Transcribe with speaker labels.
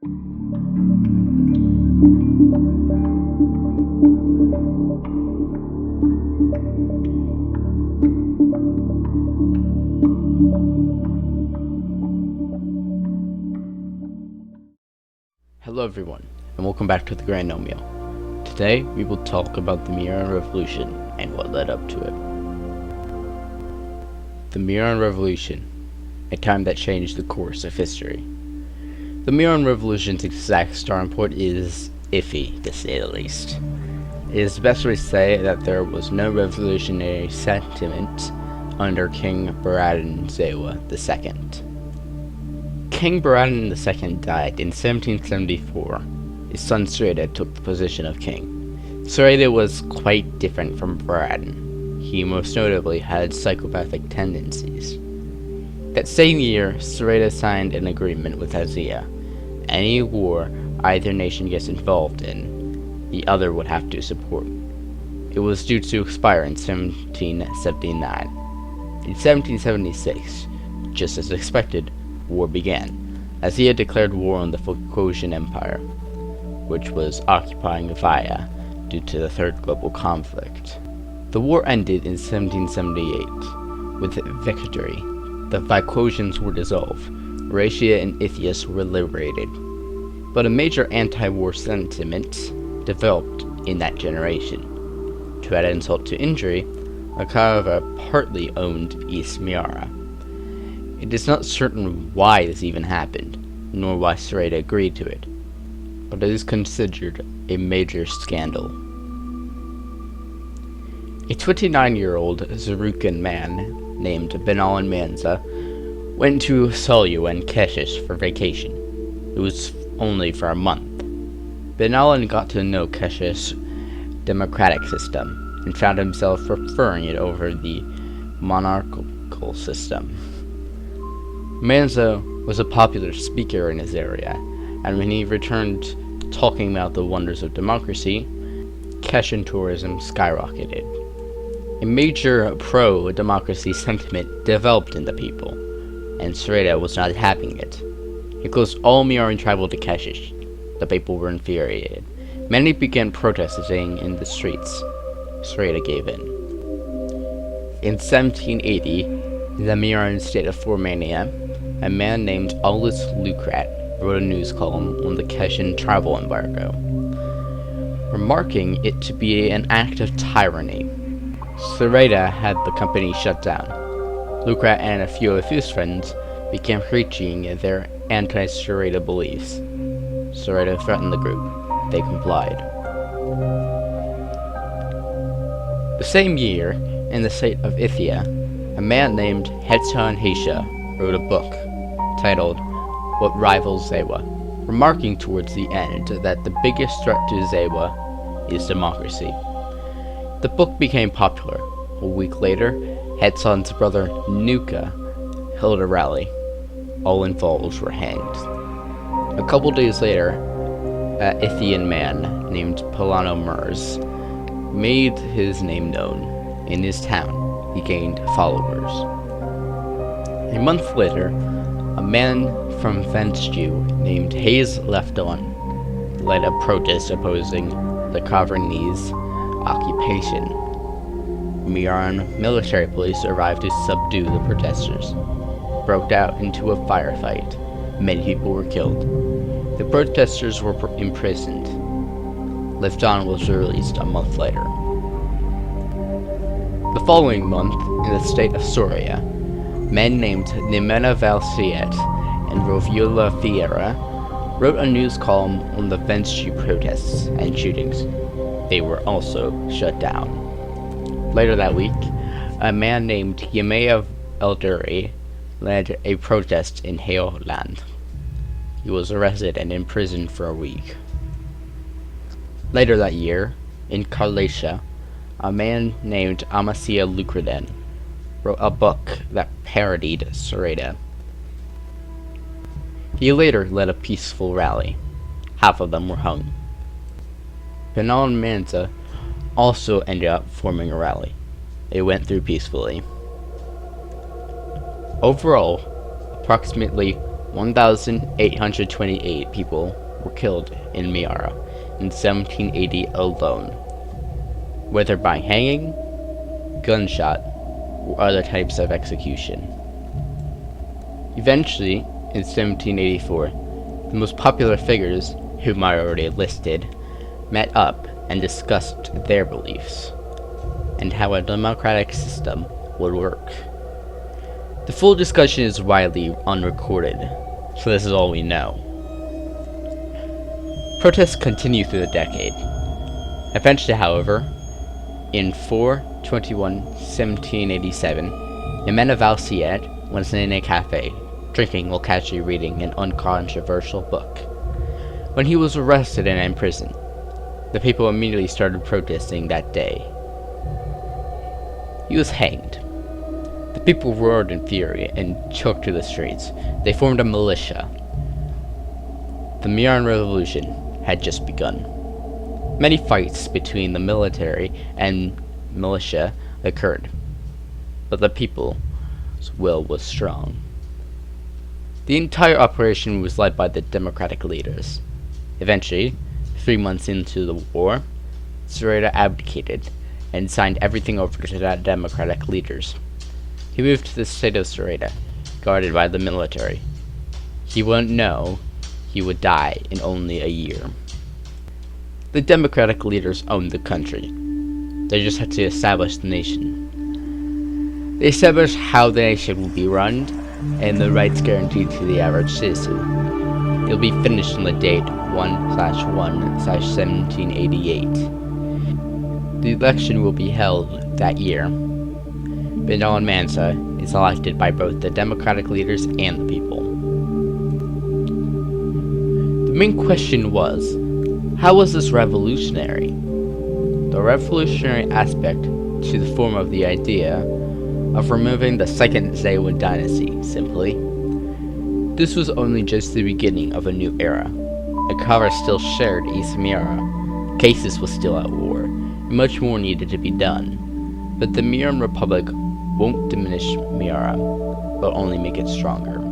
Speaker 1: Hello everyone, and welcome back to the Gnomial. Today, we will talk about the Miaran Revolution and what led up to it. The Miaran Revolution, a time that changed the course of history. The Miaran Revolution's exact starting point is iffy, to say the least. It is best to say that there was no revolutionary sentiment under King Miaran II. King Miaran II died in 1774. His son Sreda took the position of king. Sreda was quite different from Miaran. He most notably had psychopathic tendencies. That same year, Sreda signed an agreement with Azia. Any war either nation gets involved in, the other would have to support. It was due to expire in 1779. In 1776, just as expected, war began, as he had declared war on the Phocasian Empire, which was occupying Vaya due to the Third Global Conflict. The war ended in 1778. With victory, the Phocasians were dissolved, Raetia and Ithias were liberated. But a major anti-war sentiment developed in that generation. To add insult to injury, Akava partly owned East Miara. It is not certain why this even happened, nor why Sreda agreed to it, but it is considered a major scandal. A 29-year-old Zarukan man named Benalan Manza went to Salyu and Keshish for vacation. It was only for a month. Benalan got to know Keshish's democratic system and found himself preferring it over the monarchical system. Manza was a popular speaker in his area, and when he returned talking about the wonders of democracy, Keshan tourism skyrocketed. A major pro-democracy sentiment developed in the people, and Sreda was not having it. He closed all Miaran travel to Keshish. The people were infuriated. Many began protesting in the streets. Sreda gave in. In 1780, the Miaran state of Formania, a man named Aulus Lucrat wrote a news column on the Keshan travel embargo, remarking it to be an act of tyranny. Sreda had the company shut down. Lucrat and a few of his friends began preaching their anti-Sreda beliefs. Sreda threatened the group. They complied. The same year, in the state of Ithia, a man named Hetan Heisha wrote a book titled What Rivals Zewa, remarking towards the end that the biggest threat to Zewa is democracy. The book became popular. A week later, Hetan's brother Nuka held a rally. All involved were hanged. A couple days later, an Ithian man named Polano Mers made his name known. In his town, he gained followers. A month later, a man from Vensju named Hayes Lefton led a protest opposing the Cavernese occupation. Miaran military police arrived to subdue the protesters. Broke out into a firefight. Many people were killed. The protesters were imprisoned. Lefton was released a month later. The following month, in the state of Soria, men named Nimena Valsiet and Roviola Fiera wrote a news column on the Vensju protests and shootings. They were also shut down. Later that week, a man named Yemea Elduri led a protest in Haoland. He was arrested and imprisoned for a week. Later that year, in Karlatia, a man named Amasia Lukreden wrote a book that parodied Sreda. He later led a peaceful rally. Half of them were hung. Benalan Manza also ended up forming a rally. It went through peacefully. Overall, approximately 1,828 people were killed in Miara in 1780 alone, whether by hanging, gunshot, or other types of execution. Eventually, in 1784, the most popular figures, whom I already listed, met up and discussed their beliefs, and how a democratic system would work. The full discussion is widely unrecorded, so this is all we know. Protests continue through the decade. Eventually, however, in 4/21/1787, a man of Alciet was in a cafe, drinking while casually reading an uncontroversial book, when he was arrested and imprisoned. The people immediately started protesting that day. He was hanged. The people roared in fury and took to the streets. They formed a militia. The Miaran Revolution had just begun. Many fights between the military and militia occurred, but the people's will was strong. The entire operation was led by the democratic leaders. Eventually, 3 months into the war, Zoraida abdicated and signed everything over to the democratic leaders. He moved to the state of Zoraida, guarded by the military. He wouldn't know he would die in only a year. The democratic leaders owned the country. They just had to establish the nation. They established how the nation would be run and the rights guaranteed to the average citizen. It will be finished on the date 1/1/1788. The election will be held that year. Bindal Mansa is elected by both the democratic leaders and the people. The main question was, how was this revolutionary? The revolutionary aspect to the form of the idea of removing the second Zewa dynasty, simply. This was only just the beginning of a new era. Akara still shared East Miara. Cases was still at war, and much more needed to be done. But the Miaran Republic won't diminish Miara, but only make it stronger.